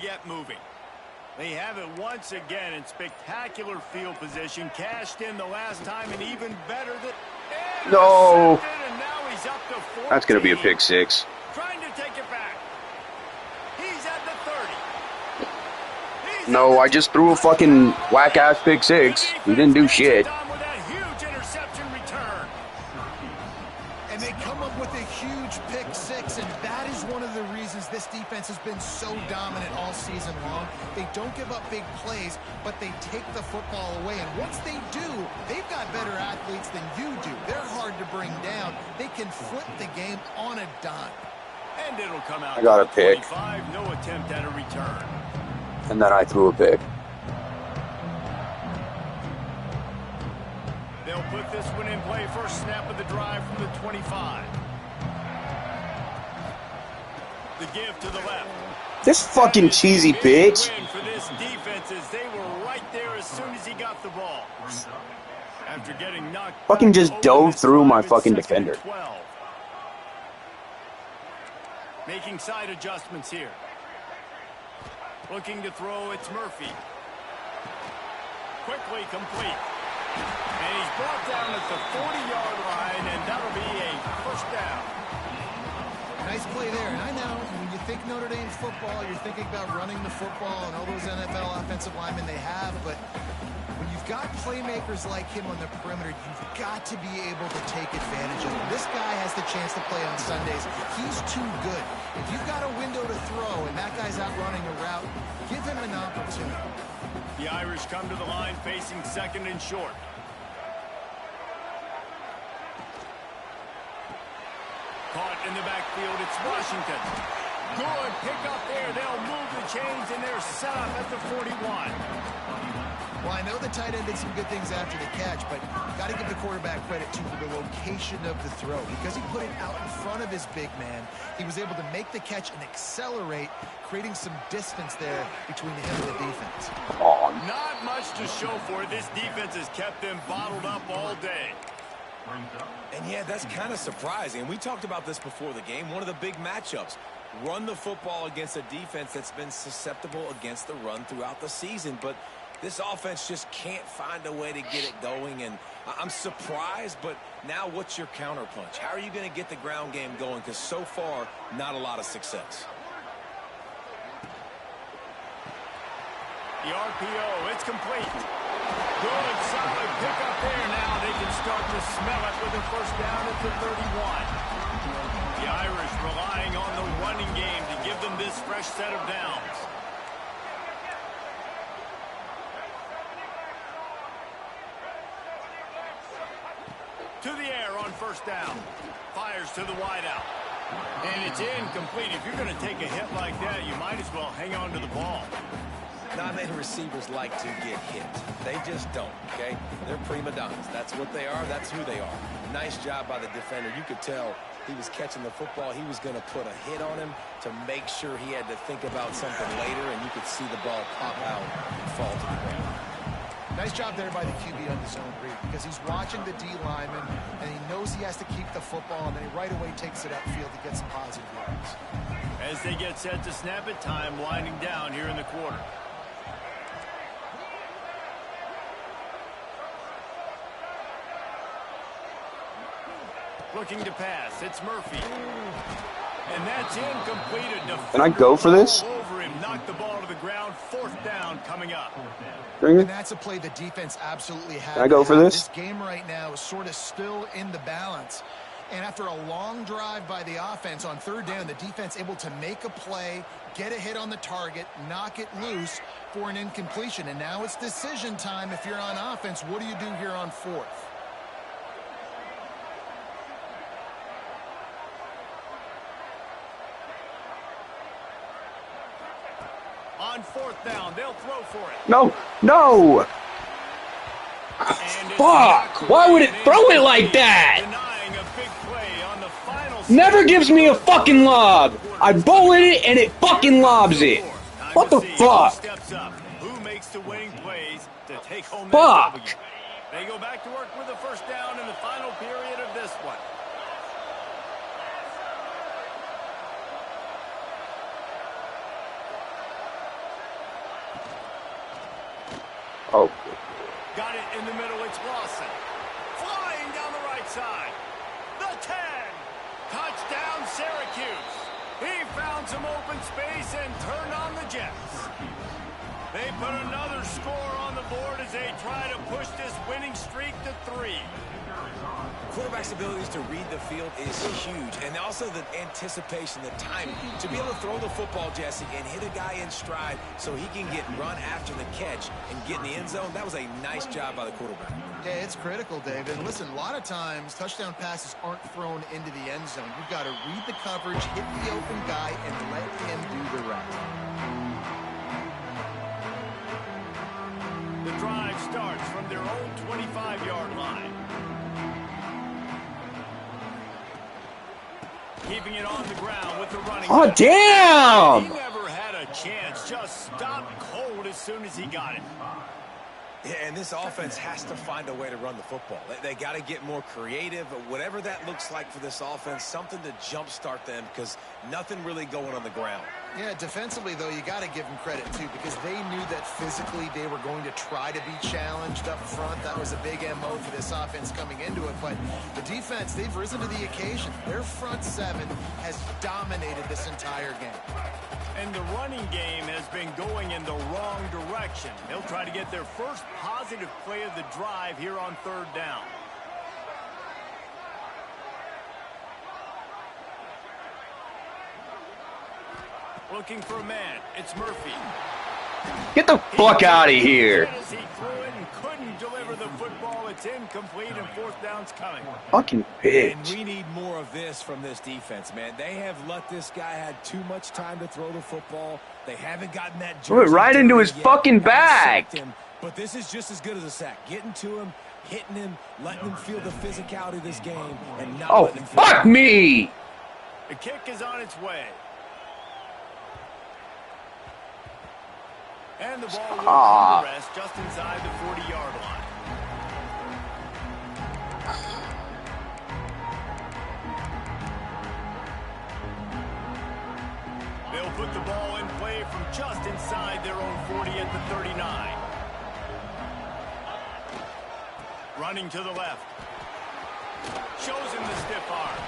get moving. They have it once again in spectacular field position. Cashed in the last time and even better than... No. And now he's up to 14. That's going to be a pick six. Trying to take it back. He's at the 30. No, I just threw a fucking whack-ass pick six. He didn't do shit. With that huge interception return. And they come up with a huge pick six, and that is one of the reasons this defense has been so dominant all season long. They don't give up big plays, but they take the football away. And once they do, they've got better athletes than you do. They're hard to bring down. They can flip the game on a dime. And it'll come out. I got a pick. 25, no attempt at a return. And then I threw a pick. They'll put this one in play. First snap of the drive from the 25. The give to the left. This fucking cheesy bitch. Win for this defense as they were right there as soon as he got the ball. After getting knocked Fucking just back dove over this through my drive, it's fucking 2nd and defender. 12. Making side adjustments here. Looking to throw, it's Murphy. Quickly complete. And he's brought down at the 40-yard line, and that'll be a first down. Nice play there. And I know when you think Notre Dame football, you're thinking about running the football and all those NFL offensive linemen they have, but when you've got playmakers like him on the perimeter, you've got to be able to take advantage of him. This guy has the chance to play on Sundays. He's too good. If you've got a window to throw and that guy's out running a route, give him an opportunity. The Irish come to the line facing 2nd and short. Caught in the backfield, it's Washington. Good pick up there. They'll move the chains, and they're set up at the 41. Well, I know the tight end did some good things after the catch, but got to give the quarterback credit, too, for the location of the throw. Because he put it out in front of his big man, he was able to make the catch and accelerate, creating some distance there between him and the defense. Not much to show for it. This defense has kept them bottled up all day. And yeah, that's kind of surprising. We talked about this before the game. One of the big matchups. Run the football against a defense that's been susceptible against the run throughout the season. But this offense just can't find a way to get it going. And I'm surprised, but now what's your counterpunch? How are you going to get the ground game going? Because so far, not a lot of success. The RPO, it's complete. Good, solid pickup there. Now they can start to smell it with a first down at the 31. The Irish relying on the running game to give them this fresh set of downs. To the air on first down. Fires to the wideout. And it's incomplete. If you're going to take a hit like that, you might as well hang on to the ball. Not many receivers like to get hit. They just don't, okay? They're prima donnas. That's what they are. That's who they are. Nice job by the defender. You could tell he was catching the football. He was going to put a hit on him to make sure he had to think about something later, and you could see the ball pop out and fall to the ground. Nice job there by the QB on the zone read, because he's watching the D lineman, and he knows he has to keep the football, and then he right away takes it upfield to get some positive yards. As they get set to snap it, time winding down here in the quarter. Looking to pass, it's Murphy. And that's incomplete. Can I go for this? Over him, knocked the ball to the ground. Fourth down coming up. And that's a play the defense absolutely had. Can I go for this? This game right now is sort of still in the balance. And after a long drive by the offense on third down, the defense able to make a play, get a hit on the target, knock it loose for an incompletion. And now it's decision time if you're on offense. What do you do here on fourth? On fourth down, they'll throw for it. No, no. Fuck! Why would it throw it like that? Denying a big play on the final. Never gives me a fucking lob. I bullet it and it fucking lobs it. What the fuck? Steps up. Who makes the winning plays to take home Fuck. that W? They go back to work with a first down in the final period of this one. Oh. Got it in the middle. It's Lawson. Flying down the right side. The 10. Touchdown, Syracuse. He found some open space and turned on the Jets. They put another score on the board as they try to push this winning streak to 3. Quarterback's abilities to read the field is huge, and also the anticipation, the timing. To be able to throw the football, Jesse, and hit a guy in stride so he can get run after the catch and get in the end zone, that was a nice job by the quarterback. Yeah, it's critical, David. And listen, a lot of times, touchdown passes aren't thrown into the end zone. You've got to read the coverage, hit the open guy, and let him do the rest. The drive starts from their own 25-yard line. Keeping it on the ground with the running. Oh, damn! He never had a chance. Just stopped cold as soon as he got it. Yeah, and this offense has to find a way to run the football. They got to get more creative. Whatever that looks like for this offense, something to jumpstart them because nothing really going on the ground. Yeah, defensively, though, you got to give them credit, too, because they knew that physically they were going to try to be challenged up front. That was a big MO for this offense coming into it. But the defense, they've risen to the occasion. Their front seven has dominated this entire game. And the running game has been going in the wrong direction. They'll try to get their first positive play of the drive here on 3rd down. Looking for a man. It's Murphy. Get the fuck out of here. He threw it and couldn't deliver the football. It's incomplete and 4th down's coming. Fucking And bitch. we need more of this from this defense, man. They have let this guy had too much time to throw the football. They haven't gotten that Threw it jersey right into his yet. fucking Guys bag. sacked him, but this is just as good as a sack. Getting to him, hitting him, letting him feel the physicality of this game, and not Oh, letting him feel fuck me! The kick is on its way. And the ball will come to rest just inside the 40-yard line. They'll put the ball in play from just inside their own 40 at the 39. Running to the left. Shows him the stiff arm.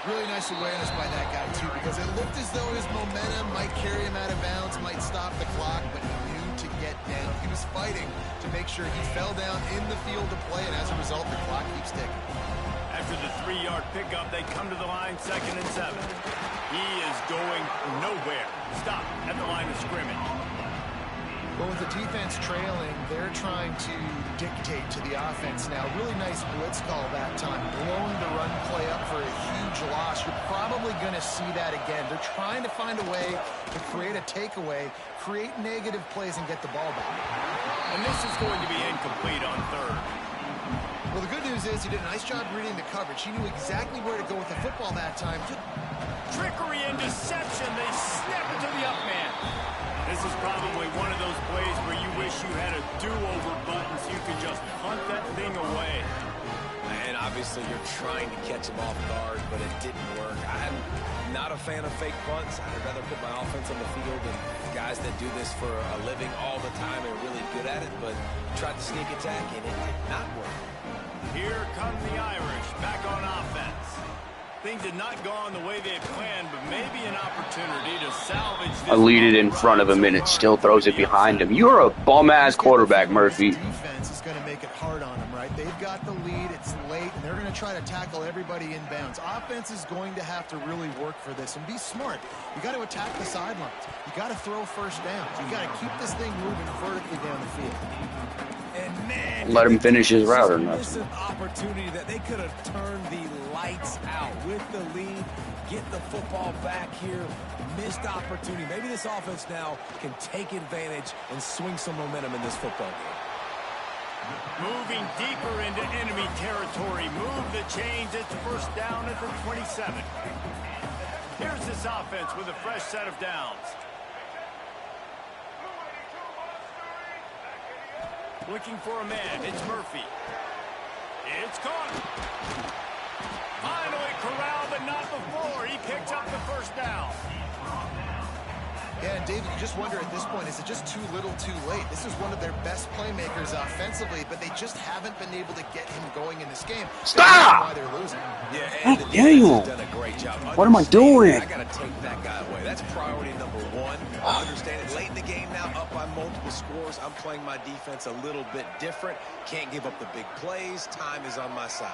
Really nice awareness by that guy, too, because it looked as though his momentum might carry him out of bounds, might stop the clock, but he knew to get down. He was fighting to make sure he fell down in the field to play, and as a result, the clock keeps ticking. After the 3-yard pickup, they come to the line, 2nd and 7. He is going nowhere. Stop at the line of scrimmage. But with the defense trailing, they're trying to dictate to the offense now. Really nice blitz call that time. Blowing the run play up for a huge loss. You're probably going to see that again. They're trying to find a way to create a takeaway, create negative plays, and get the ball back. And this is going to be incomplete on 3rd. Well, the good news is he did a nice job reading the coverage. He knew exactly where to go with the football that time. Trickery and deception. They snap it to the up man. This is probably one of those plays where you wish you had a do-over button so you could just punt that thing away. And obviously you're trying to catch him off guard, but it didn't work. I'm not a fan of fake punts. I'd rather put my offense on the field than guys that do this for a living all the time and are really good at it, but tried the sneak attack and it did not work. Here come the Irish back on offense. Things had not gone the way they had planned, but maybe an opportunity to salvage this. I lead it in front of him and it still throws it behind him. You're a bum-ass quarterback, Murphy. Defense is going to make it hard on them, right? They've got the lead. It's late, and they're going to try to tackle everybody inbounds. Offense is going to have to really work for this and be smart. You got to attack the sidelines. You got to throw first downs. You got to keep this thing moving vertically down the field. And man, Let him finish his route or nothing. This is an opportunity that they could have turned the lights out with the lead, get the football back here. Missed opportunity. Maybe this offense now can take advantage and swing some momentum in this football game. Moving deeper into enemy territory. Move the chains. It's 1st down at the 27. Here's this offense with a fresh set of downs. Looking for a man. It's Murphy. It's caught. Finally corralled, but not before. He picks up the 1st down. Yeah, and David, you just wonder at this point, is it just too little too late? This is one of their best playmakers offensively, but they just haven't been able to get him going in this game. Stop! That's why they're losing. Yeah, and the Damn. defense has done a great job. What am I doing? I got to take that guy away. That's priority number one. Understand it. Late in the game now, up by multiple scores. I'm playing my defense a little bit different. Can't give up the big plays. Time is on my side.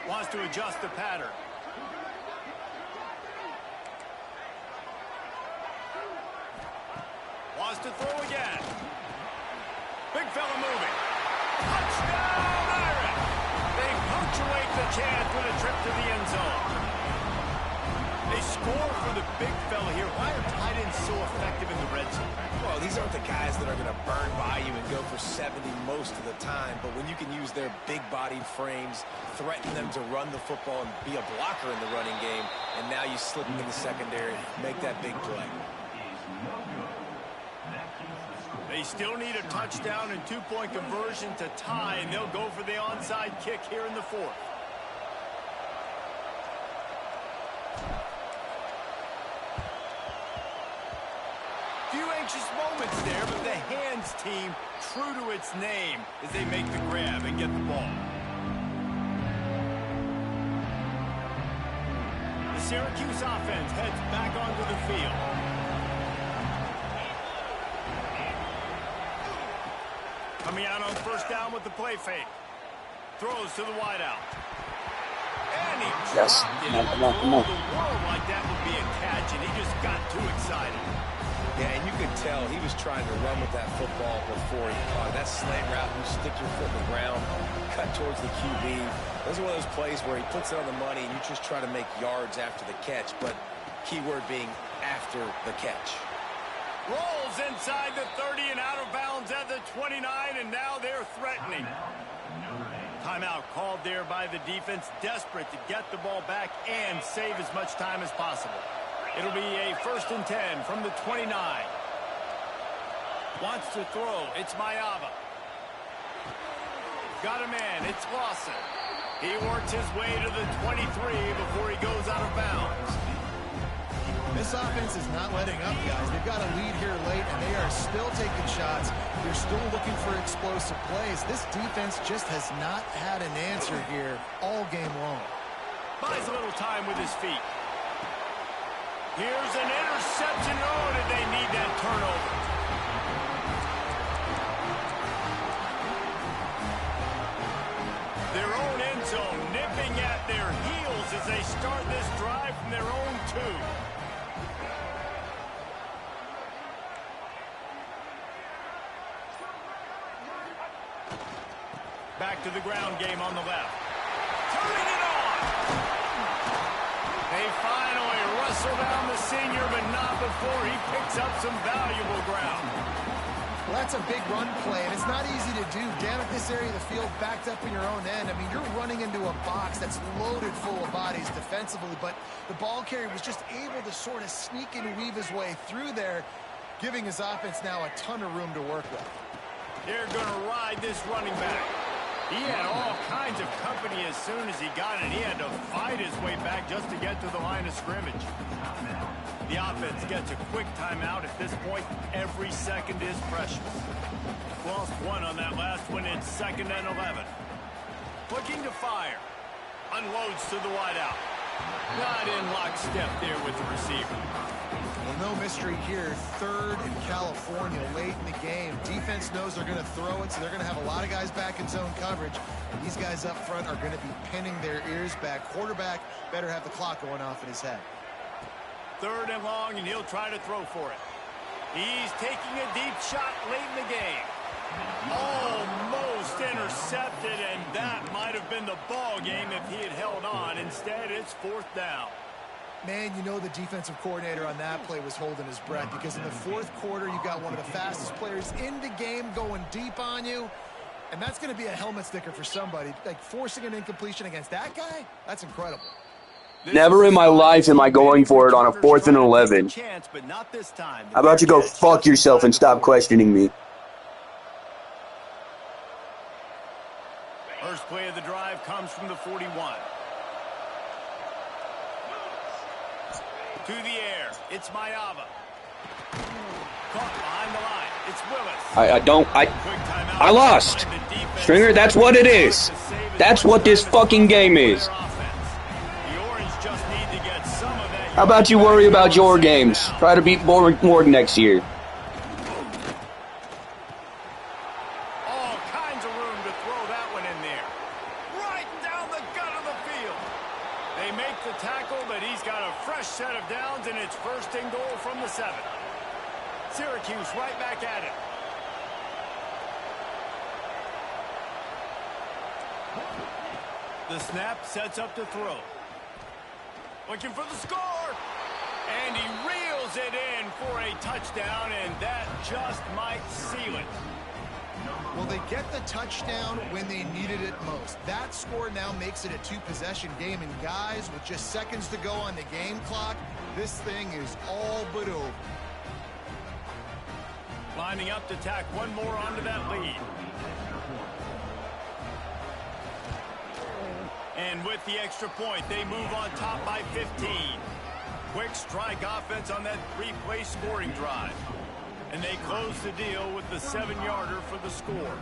Wants to adjust the pattern. Wants to throw again. Big fella moving. Touchdown, Irish! They punctuate the chance with a trip to the end zone. They score for the big fella here. Why are tight ends so effective in the red zone? Well, these aren't the guys that are going to burn by you and go for 70 most of the time, but when you can use their big-bodied frames, threaten them to run the football and be a blocker in the running game, and now you slip them in the secondary, make that big play. They still need a touchdown and two-point conversion to tie, and they'll go for the onside kick here in the fourth. Few anxious moments there, but the hands team true to its name as they make the grab and get the ball. The Syracuse offense heads back onto the field. Coming out on first down with the play fake. Throws to the wideout. And he Yes. dropped it. Come on, come on. The world like that would be a catch, and he just got too excited. Yeah, and you could tell he was trying to run with that football before he caught it. That slant route, you stick your foot in the ground, cut towards the QB. Those are one of those plays where he puts it on the money, and you just try to make yards after the catch, but key word being after the catch. Rolls inside the 30 and out of bounds at the 29, and now they're threatening. Timeout called there by the defense, desperate to get the ball back and save as much time as possible. It'll be a 1st and 10 from the 29. Wants to throw. It's Mayava. Got a man. It's Lawson. He works his way to the 23 before he goes out of bounds. This offense is not letting up, guys. They've got a lead here late, and they are still taking shots. They're still looking for explosive plays. This defense just has not had an answer here all game long. Buys a little time with his feet. Here's an interception. Oh, did they need that turnover? Their own end zone nipping at their heels as they start this drive from their own 2. Back to the ground game on the left. Turning it on. They finally wrestle down the senior, but not before he picks up some valuable ground. Well, that's a big run play, and it's not easy to do. Down at this area of the field, backed up in your own end. I mean, you're running into a box that's loaded full of bodies defensively, but the ball carrier was just able to sort of sneak and weave his way through there, giving his offense now a ton of room to work with. They're going to ride this running back. He had all kinds of company as soon as he got it. He had to fight his way back just to get to the line of scrimmage. The offense gets a quick timeout. At this point, every second is precious. Lost one on that last one. It's 2nd and 11. Looking to fire. Unloads to the wideout. Not in lockstep there with the receiver. Well, no mystery here. 3rd in California late in the game. Defense knows they're going to throw it, so they're going to have a lot of guys back in zone coverage. And these guys up front are going to be pinning their ears back. Quarterback better have the clock going off in his head. 3rd and long, and he'll try to throw for it. He's taking a deep shot late in the game. Almost intercepted, and that might have been the ball game if he had held on. Instead, it's 4th down. Man, you know the defensive coordinator on that play was holding his breath, because in the 4th quarter, you got one of the fastest players in the game going deep on you, and that's going to be a helmet sticker for somebody. Like, forcing an incompletion against that guy, that's incredible. Never in my life am I going for it on a 4th and 11. How about you go fuck yourself and stop questioning me? First play of the drive comes from the 41. To the air. It's Mayava. Caught behind the line. It's Willis. I lost. Stringer, that's what it is. That's what this fucking game is. How about you worry about your games? Try to beat Morgan next year. All kinds of room to throw that one in there. Right down the gut of the field. They make the tackle, but he's got a fresh set of downs, and it's first and goal from the 7. Syracuse right back at it. The snap sets up to throw. Looking for the score. And he reels it in for a touchdown, and that just might seal it. Well, they get the touchdown when they needed it most. That score now makes it a 2-possession game. And guys, with just seconds to go on the game clock, this thing is all but over. Lining up to tack one more onto that lead. And with the extra point, they move on top by 15. Quick strike offense on that 3-play scoring drive. And they close the deal with the 7-yarder for the score.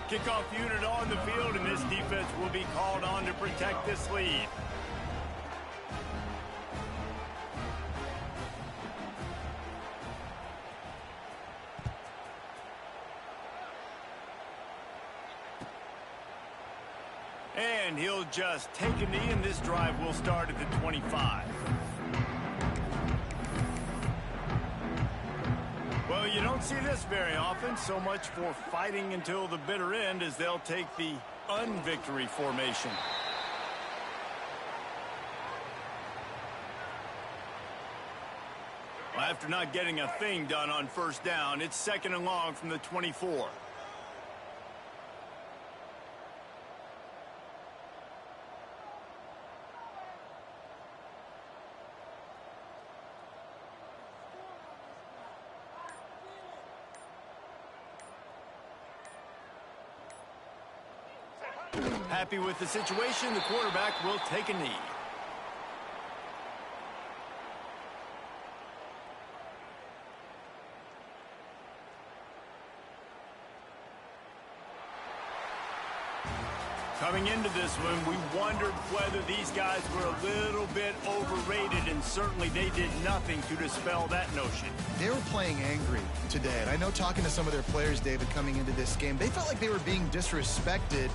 Kickoff unit on the field, and this defense will be called on to protect this lead. And he'll just take a knee, and this drive will start at the 25. Well, you don't see this very often. So much for fighting until the bitter end, as they'll take the unvictory formation. Well, after not getting a thing done on first down, it's 2nd and long from the 24. Happy with the situation, the quarterback will take a knee. Coming into this one, we wondered whether these guys were a little bit overrated, and certainly they did nothing to dispel that notion. They were playing angry today, and I know talking to some of their players, David, coming into this game, they felt like they were being disrespected.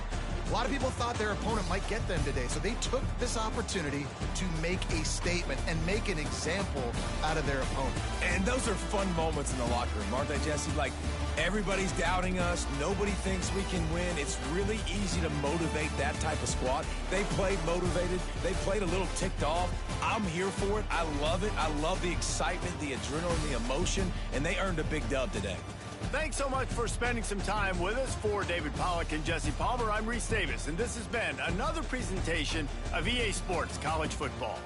A lot of people thought their opponent might get them today, so they took this opportunity to make a statement and make an example out of their opponent. And those are fun moments in the locker room, aren't they, Jesse? Like, everybody's doubting us. Nobody thinks we can win. It's really easy to motivate that type of squad. They played motivated. They played a little ticked off. I'm here for it. I love it. I love the excitement, the adrenaline, the emotion, and they earned a big dub today. Thanks so much for spending some time with us. For David Pollack and Jesse Palmer, I'm Reese Davis, and this has been another presentation of EA Sports College Football.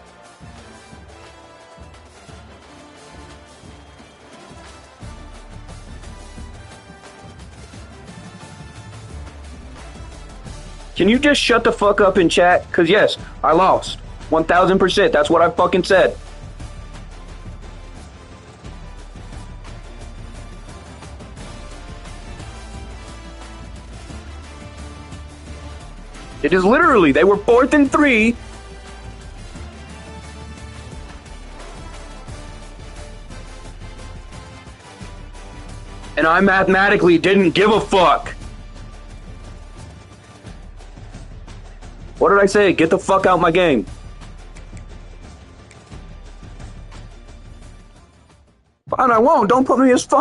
Can you just shut the fuck up in chat? Because yes, I lost. 1000%. That's what I fucking said. It is literally, they were 4th and 3. And I mathematically didn't give a fuck. What did I say? Get the fuck out my game. Fine, I won't. Don't put me as fucking